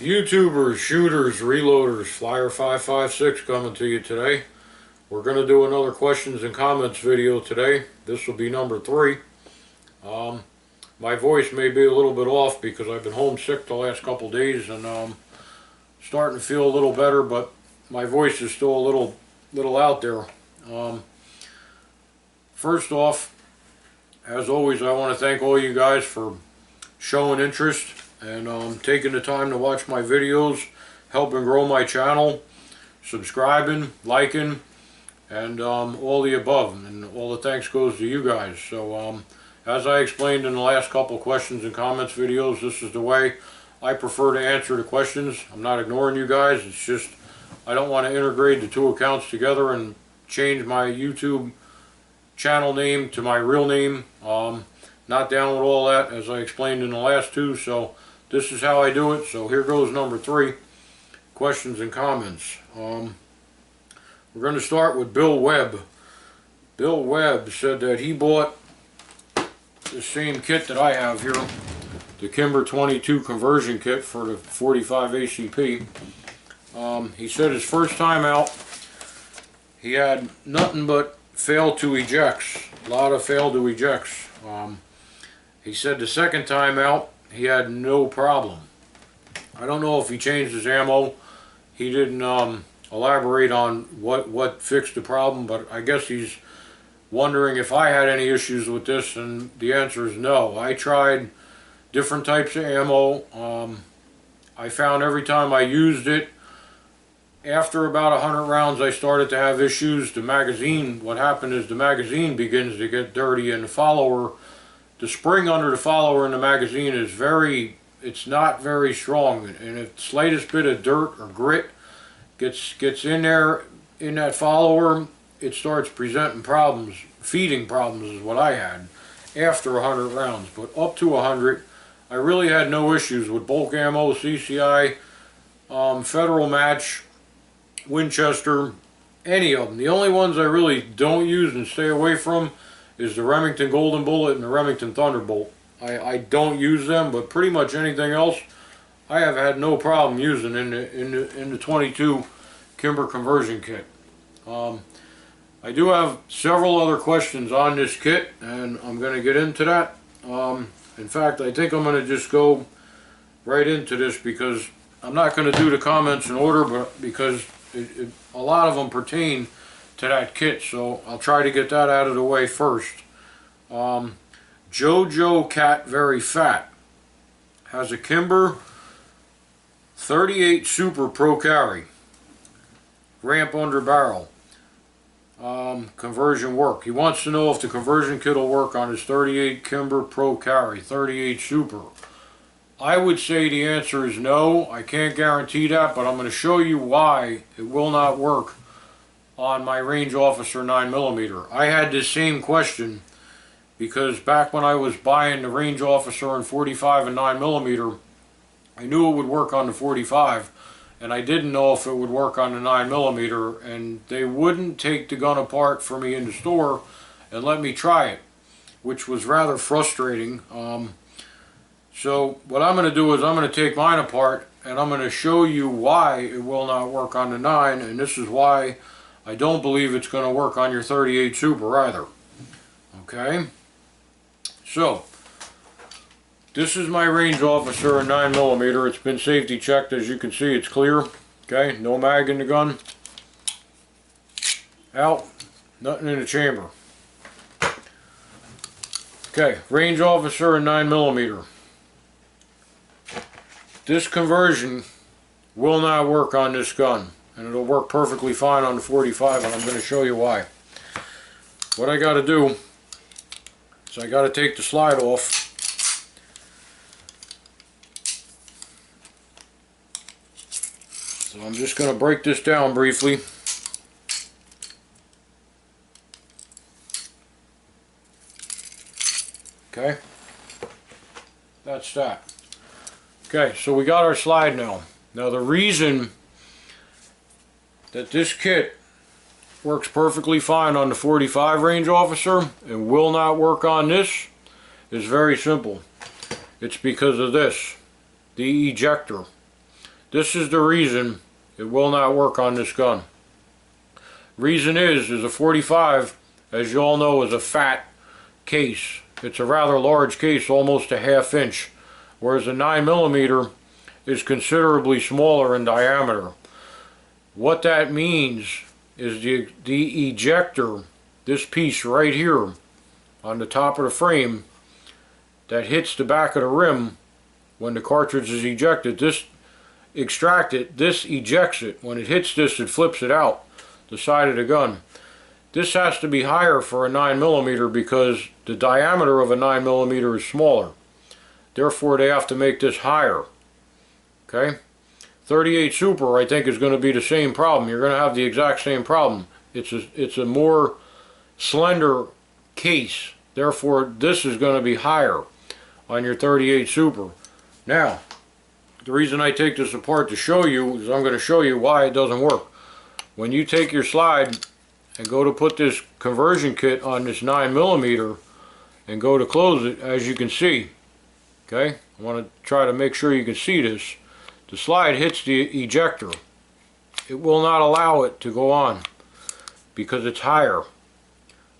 YouTubers, shooters, reloaders, Flyer 556 coming to you today. We're going to do another questions and comments video today. This will be number 3. My voice may be a little bit off because I've been homesick the last couple days and starting to feel a little better, but my voice is still a little out there. First off, as always, I want to thank all you guys for showing interest and taking the time to watch my videos, helping grow my channel, subscribing, liking, and all the above. And all the thanks goes to you guys. So as I explained in the last couple questions and comments videos, this is the way I prefer to answer the questions. I'm not ignoring you guys. It's just I don't want to integrate the two accounts together and change my YouTube channel name to my real name. Not down with all that, as I explained in the last two, so this is how I do it. So here goes number 3, questions and comments. We're going to start with Bill Webb. Bill Webb said that he bought the same kit that I have here, the Kimber 22 conversion kit for the 45 ACP. He said his first time out, he had nothing but fail to ejects, a lot of fail to ejects. He said the second time out, he had no problem. I don't know if he changed his ammo. He didn't elaborate on what fixed the problem, but I guess he's wondering if I had any issues with this, and the answer is no. I tried different types of ammo. I found every time I used it, after about 100 rounds, I started to have issues. The magazine, what happened is the magazine begins to get dirty, and the spring under the follower in the magazine is it's not very strong, and if the slightest bit of dirt or grit gets in there, in that follower, it starts presenting problems. Feeding problems is what I had after 100 rounds, but up to 100, I really had no issues with bulk ammo, CCI, Federal Match, Winchester, any of them. The only ones I really don't use and stay away from is the Remington Golden Bullet and the Remington Thunderbolt. I don't use them, but pretty much anything else I have had no problem using in the 22 Kimber conversion kit. I do have several other questions on this kit, and I'm going to get into that. In fact, I think I'm going to just go right into this because I'm not going to do the comments in order, but because a lot of them pertain to that kit, so I'll try to get that out of the way first. Jojo Cat Very Fat has a Kimber 38 Super Pro Carry, ramp under barrel. Conversion work. He wants to know if the conversion kit will work on his 38 Kimber Pro Carry, 38 Super. I would say the answer is no. I can't guarantee that, but I'm going to show you why it will not work on my Range Officer 9mm. I had this same question because back when I was buying the Range Officer in 45 and 9mm, I knew it would work on the 45, and I didn't know if it would work on the 9mm, and they wouldn't take the gun apart for me in the store and let me try it, which was rather frustrating. So what I'm going to do is I'm going to take mine apart and I'm going to show you why it will not work on the 9, and this is why I don't believe it's going to work on your 38 Super either. Okay? So, this is my Range Officer in 9mm. It's been safety checked. As you can see, it's clear. Okay? No mag in the gun. Out. Nothing in the chamber. Okay, Range Officer in 9mm. This conversion will not work on this gun, and it'll work perfectly fine on the 45, and I'm going to show you why. What I got to do is I got to take the slide off. So I'm just going to break this down briefly. Okay, that's that. Okay, so we got our slide now. Now the reason that this kit works perfectly fine on the 45 Range Officer and will not work on this is very simple. It's because of this, the ejector. This is the reason it will not work on this gun. Reason is a 45, as you all know, is a fat case. It's a rather large case, almost a ½ inch, whereas a 9mm is considerably smaller in diameter. What that means is the ejector, this piece right here on the top of the frame that hits the back of the rim when the cartridge is ejected, this ejects it. When it hits this, it flips it out the side of the gun. This has to be higher for a 9mm because the diameter of a 9mm is smaller. Therefore, they have to make this higher. Okay? 38 Super, I think, is going to be the same problem. You're going to have the exact same problem. It's a more slender case. Therefore, this is going to be higher on your 38 Super. Now, the reason I take this apart to show you is I'm going to show you why it doesn't work. When you take your slide and go to put this conversion kit on this 9mm and go to close it, as you can see, okay, I want to try to make sure you can see this. The slide hits the ejector. It will not allow it to go on because it's higher.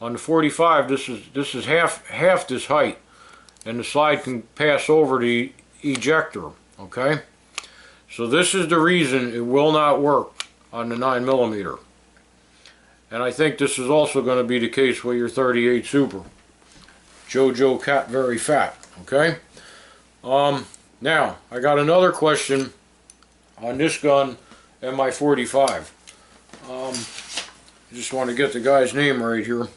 On the 45, this is half this height, and the slide can pass over the ejector. Okay, so this is the reason it will not work on the 9mm. And I think this is also going to be the case with your 38 Super. Jojo Cat Very Fat. Okay. Now I got another question on this gun and my 45. I just want to get the guy's name right here.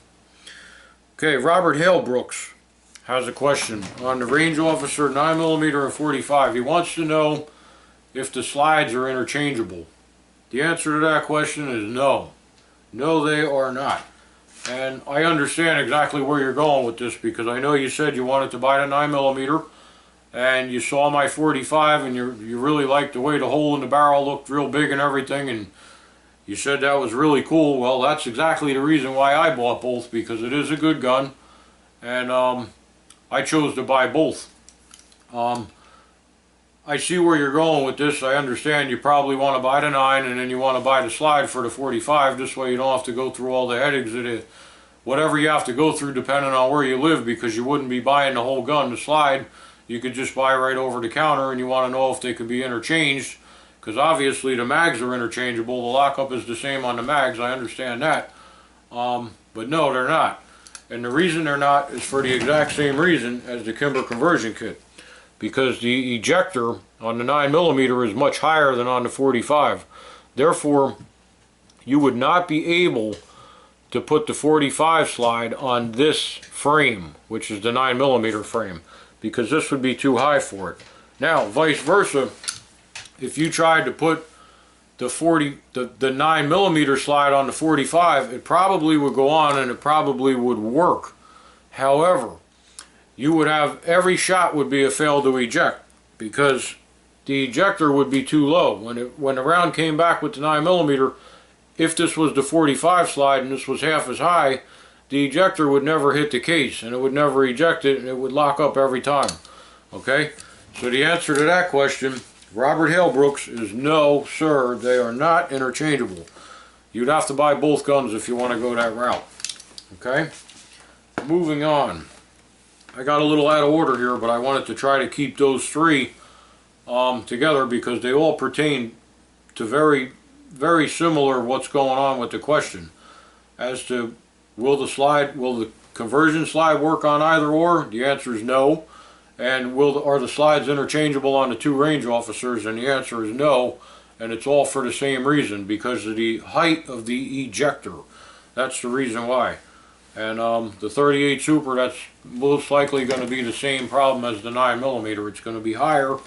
Okay, Robert Halebrooks has a question on the range officer 9mm and 45. He wants to know if the slides are interchangeable. The answer to that question is no. No, they are not. And I understand exactly where you're going with this, because I know you said you wanted to buy the 9mm and you saw my 45 and you really liked the way the hole in the barrel looked real big and everything, and you said that was really cool. Well, that's exactly the reason why I bought both, because it is a good gun, and I chose to buy both. I see where you're going with this. I understand you probably want to buy the 9 and then you want to buy the slide for the 45. This way you don't have to go through all the headaches of it, whatever you have to go through depending on where you live, because you wouldn't be buying the whole gun. The slide you could just buy right over the counter, and you want to know if they could be interchanged, because obviously the mags are interchangeable. The lockup is the same on the mags. I understand that. But no, they're not. And the reason they're not is for the exact same reason as the Kimber conversion kit. Because the ejector on the 9mm is much higher than on the 45. Therefore, you would not be able to put the 45 slide on this frame, which is the 9mm frame, because this would be too high for it. Now, vice versa, if you tried to put the 9mm slide on the 45, it probably would go on and it probably would work. However, you would have, every shot would be a fail to eject, because the ejector would be too low. When the round came back with the 9mm, if this was the 45 slide and this was half as high, the ejector would never hit the case and it would never eject it, and it would lock up every time. Okay, so the answer to that question, Robert Halebrooks, is no, sir, they are not interchangeable. You'd have to buy both guns if you want to go that route. Okay, moving on. I got a little out of order here, but I wanted to try to keep those three together, because they all pertain to very, very similar what's going on with the question. As to will the conversion slide work on either or? The answer is no. And are the slides interchangeable on the two range officers? And the answer is no. And it's all for the same reason, because of the height of the ejector. That's the reason why. And the 38 Super, that's most likely going to be the same problem as the 9mm. It's going to be higher,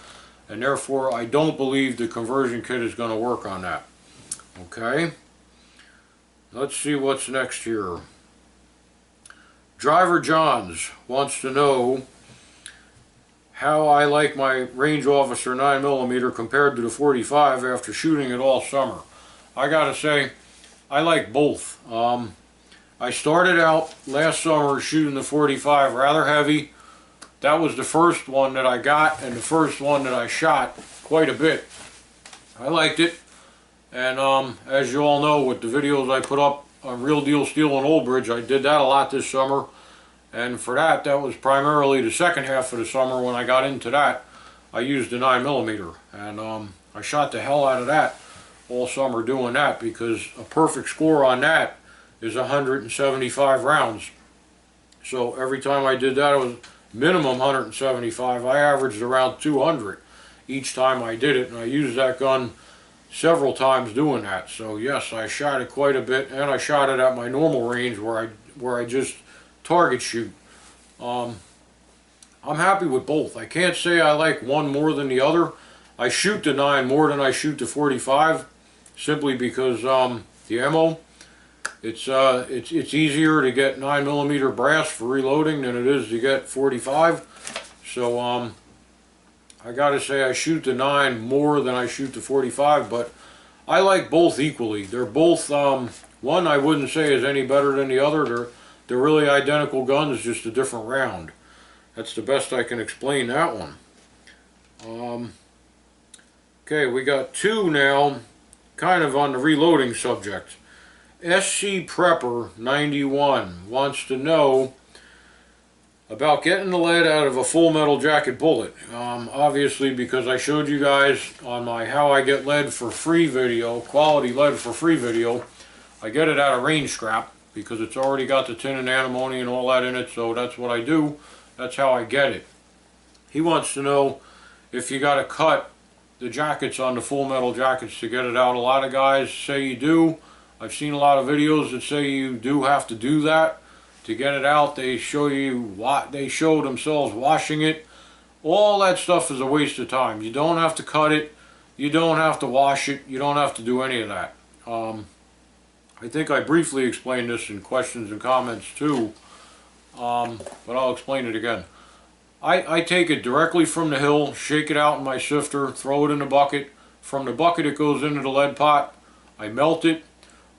and therefore I don't believe the conversion kit is going to work on that. Okay, let's see what's next here. Driver Johns wants to know how I like my range officer 9mm compared to the 45 after shooting it all summer. I gotta say, I like both. I started out last summer shooting the 45 rather heavy. That was the first one that I got and the first one that I shot quite a bit. I liked it. And as you all know, with the videos I put up on Real Deal Steel and Old Bridge, I did that a lot this summer. And for that was primarily the second half of the summer when I got into that. I used a 9mm, and I shot the hell out of that all summer doing that, because a perfect score on that is 175 rounds. So every time I did that, it was minimum 175. I averaged around 200 each time I did it, and I used that gun several times doing that. So yes, I shot it quite a bit, and I shot it at my normal range where I just target shoot. I'm happy with both. I can't say I like one more than the other. I shoot the 9 more than I shoot the 45, simply because the ammo, it's easier to get 9mm brass for reloading than it is to get 45. So I gotta say I shoot the 9 more than I shoot the 45, but I like both equally. They're both, one I wouldn't say is any better than the other. They're really identical guns, just a different round. That's the best I can explain that one. Okay, we got two now, kind of on the reloading subject. SC Prepper 91 wants to know about getting the lead out of a full metal jacket bullet. Obviously, because I showed you guys on my how I get lead for free video, quality lead for free video, I get it out of range scrap because it's already got the tin and antimony and all that in it, so that's what I do. That's how I get it. He wants to know if you got to cut the jackets on the full metal jackets to get it out. A lot of guys say you do. I've seen a lot of videos that say you do have to do that to get it out. They show you what they show themselves washing it. All that stuff is a waste of time. You don't have to cut it. You don't have to wash it. You don't have to do any of that. I think I briefly explained this in questions and comments too, but I'll explain it again. I take it directly from the hill, shake it out in my sifter, throw it in the bucket. From the bucket it goes into the lead pot. I melt it.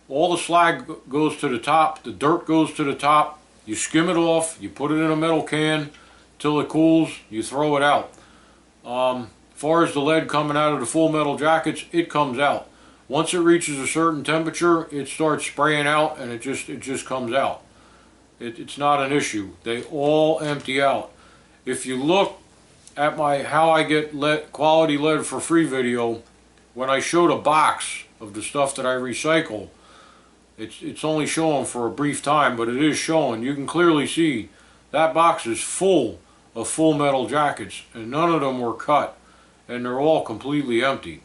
All the slag goes to the top, the dirt goes to the top. You skim it off, you put it in a metal can till it cools, you throw it out. As far as the lead coming out of the full metal jackets, it comes out. Once it reaches a certain temperature, it starts spraying out, and it just comes out. It's not an issue. They all empty out. If you look at my how I get lead, quality lead for free video, when I showed a box of the stuff that I recycle, it's only showing for a brief time, but it is showing. You can clearly see that box is full of full metal jackets, and none of them were cut, and they're all completely empty.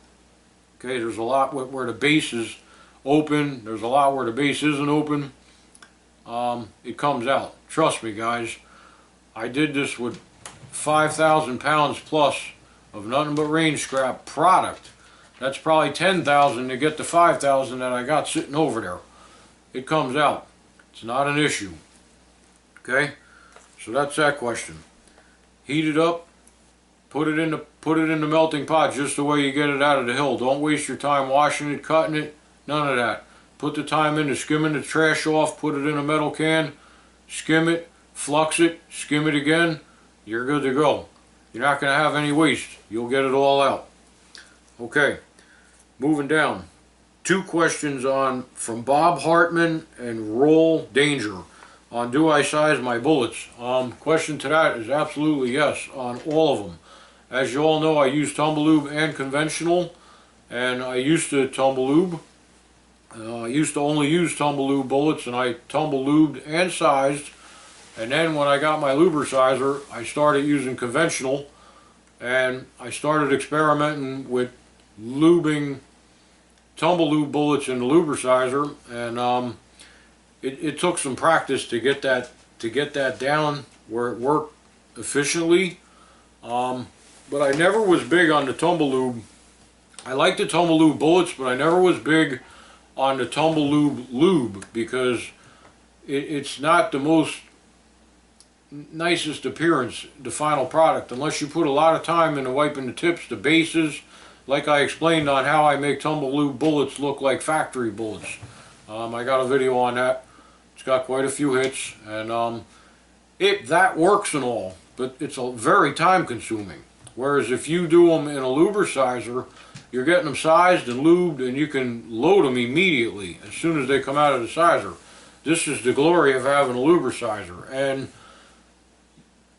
Okay, there's a lot where the base is open. There's a lot where the base isn't open. It comes out. Trust me, guys. I did this with 5,000 pounds plus of nothing but range scrap product. That's probably 10,000 to get the 5,000 that I got sitting over there. It comes out. It's not an issue. Okay, so that's that question. Heat it up. Put it in the melting pot just the way you get it out of the hill. Don't waste your time washing it, cutting it, none of that. Put the time into skimming the trash off, put it in a metal can, skim it, flux it, skim it again, you're good to go. You're not going to have any waste. You'll get it all out. Okay, moving down. Two questions from Bob Hartman and Roll Danger on do I size my bullets. Question to that is absolutely yes on all of them. As you all know, I use tumble lube and conventional, and I used to tumble lube. I used to only use tumble lube bullets, and I tumble lubed and sized. And then when I got my lubricizer, I started using conventional, and I started experimenting with lubing tumble lube bullets in the lubricizer, and it took some practice to get that down where it worked efficiently. But I never was big on the tumble lube. I like the tumble lube bullets, but I never was big on the tumble lube because it's not the most nicest appearance, the final product, unless you put a lot of time into wiping the tips, the bases, like I explained on how I make tumble lube bullets look like factory bullets. I got a video on that. It's got quite a few hits, and that works and all, but it's very time consuming. Whereas if you do them in a lubricizer you're getting them sized and lubed, and you can load them immediately as soon as they come out of the sizer. This is the glory of having a lubricizer. And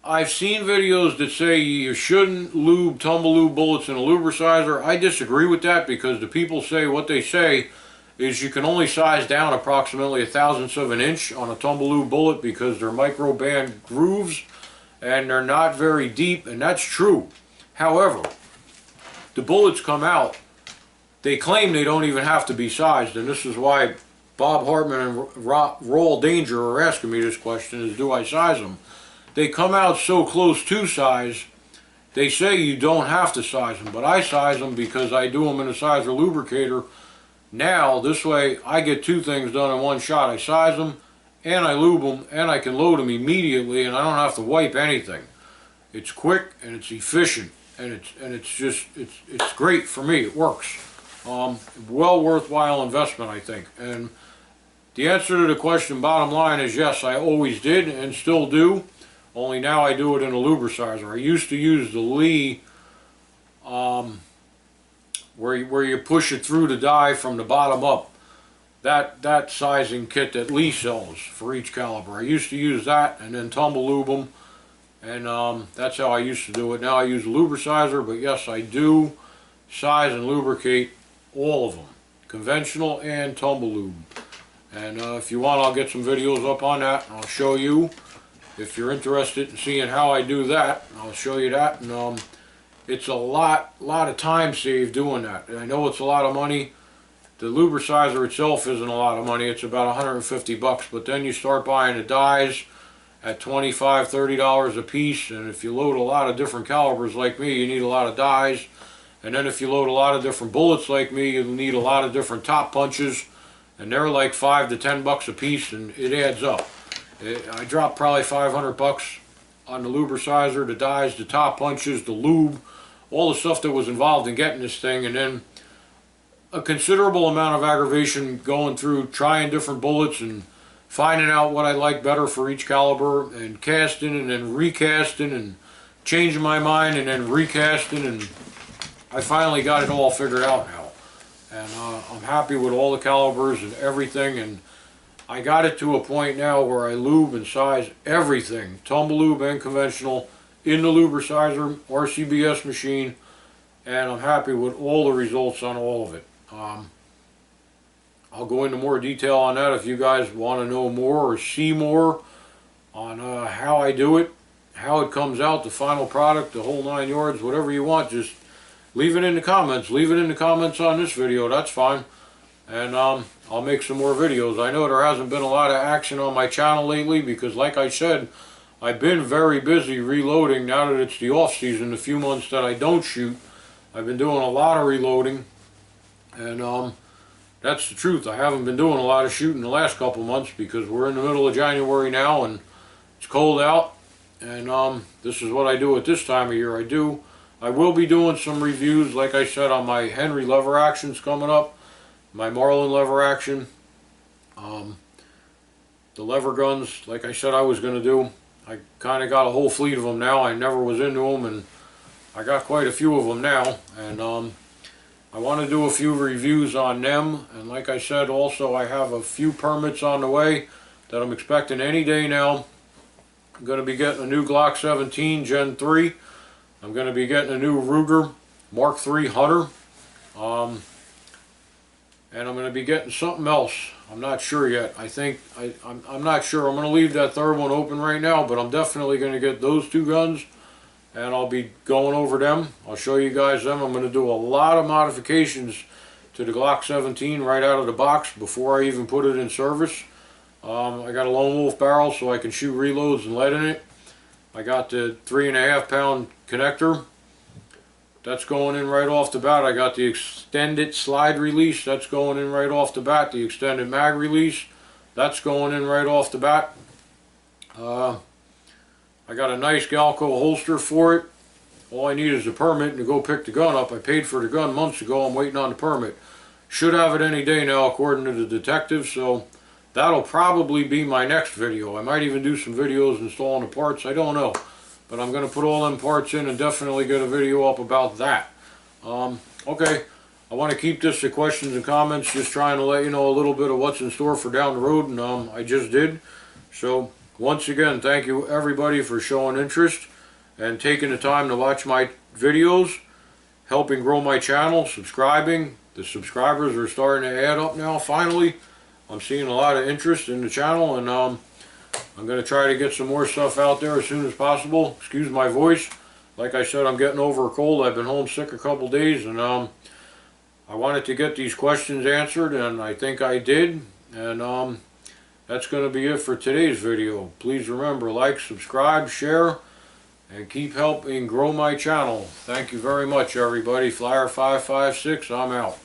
I've seen videos that say you shouldn't lube lube bullets in a lubricizer. I disagree with that, because the people say what they say is you can only size down approximately 1/1000th of an inch on a lube bullet because they're micro band grooves and they're not very deep, and that's true. However, the bullets come out, they claim they don't even have to be sized, and this is why Bob Hartman and Raw Danger are asking me this question, is do I size them? They come out so close to size, they say you don't have to size them, but I size them because I do them in a sizer lubricator. Now, this way, I get two things done in one shot. I size them, and I lube them, and I can load them immediately, and I don't have to wipe anything. It's quick, and it's efficient, and it's great for me. It works. Well worthwhile investment, I think. And the answer to the question, bottom line, is yes, I always did and still do. Only now I do it in a lubricizer. I used to use the Lee, where you push it through the die from the bottom up. That sizing kit that Lee sells for each caliber. I used to use that and then tumble lube them, and that's how I used to do it. Now I use a lubricizer, but yes, I do size and lubricate all of them, conventional and tumble lube. And if you want, I'll get some videos up on that, and I'll show you. If you're interested in seeing how I do that, I'll show you that. And it's a lot of time saved doing that. And I know it's a lot of money. The lubricizer itself isn't a lot of money. It's about 150 bucks. But then you start buying the dyes at $25, $30 a piece. And if you load a lot of different calibers like me, you need a lot of dyes. And then if you load a lot of different bullets like me, you'll need a lot of different top punches. And they're like 5 to 10 bucks a piece, and it adds up. I dropped probably 500 bucks on the lubricizer, the dyes, the top punches, the lube, all the stuff that was involved in getting this thing, and then a considerable amount of aggravation going through trying different bullets and finding out what I like better for each caliber, and casting and then recasting and changing my mind and then recasting, and I finally got it all figured out now. And I'm happy with all the calibers and everything, and I got it to a point now where I lube and size everything, tumble lube and conventional, in the lubricizer, RCBS machine, and I'm happy with all the results on all of it. I'll go into more detail on that if you guys want to know more or see more on how I do it, how it comes out, the final product, the whole 9 yards, whatever you want. Just leave it in the comments. Leave it in the comments on this video, that's fine. And I'll make some more videos. I know there hasn't been a lot of action on my channel lately because, like I said, I've been very busy reloading now that it's the off season. The few months that I don't shoot, I've been doing a lot of reloading, and that's the truth. I haven't been doing a lot of shooting the last couple months because we're in the middle of January now and it's cold out, and this is what I do at this time of year. I will be doing some reviews, like I said, on my Henry lever actions coming up, my Marlin lever action, the lever guns, like I said I was going to do. I kind of got a whole fleet of them now. I never was into them, and I got quite a few of them now, and I want to do a few reviews on them. And like I said, also I have a few permits on the way that I'm expecting any day now. I'm going to be getting a new Glock 17 Gen 3. I'm going to be getting a new Ruger Mark III Hunter, and I'm going to be getting something else. I'm not sure yet. I'm not sure. I'm going to leave that third one open right now, but I'm definitely going to get those two guns, and I'll be going over them. I'll show you guys them. I'm going to do a lot of modifications to the Glock 17 right out of the box before I even put it in service. I got a Lone Wolf barrel so I can shoot reloads and lead in it. I got the 3.5 pound connector. That's going in right off the bat. I got the extended slide release. That's going in right off the bat. The extended mag release. That's going in right off the bat. I got a nice Galco holster for it. All I need is a permit to go pick the gun up. I paid for the gun months ago. I'm waiting on the permit. Should have it any day now according to the detective, so that'll probably be my next video. I might even do some videos installing the parts. I don't know. But I'm going to put all them parts in and definitely get a video up about that. Okay, I want to keep this to questions and comments, just trying to let you know a little bit of what's in store for down the road, and I just did. So once again, thank you everybody for showing interest and taking the time to watch my videos, helping grow my channel, subscribing. The subscribers are starting to add up now. Finally, I'm seeing a lot of interest in the channel, and I'm going to try to get some more stuff out there as soon as possible. Excuse my voice. Like I said, I'm getting over a cold. I've been homesick a couple days, and I wanted to get these questions answered, and I think I did. And that's going to be it for today's video. Please remember, like, subscribe, share, and keep helping grow my channel. Thank you very much, everybody. Flyer556, I'm out.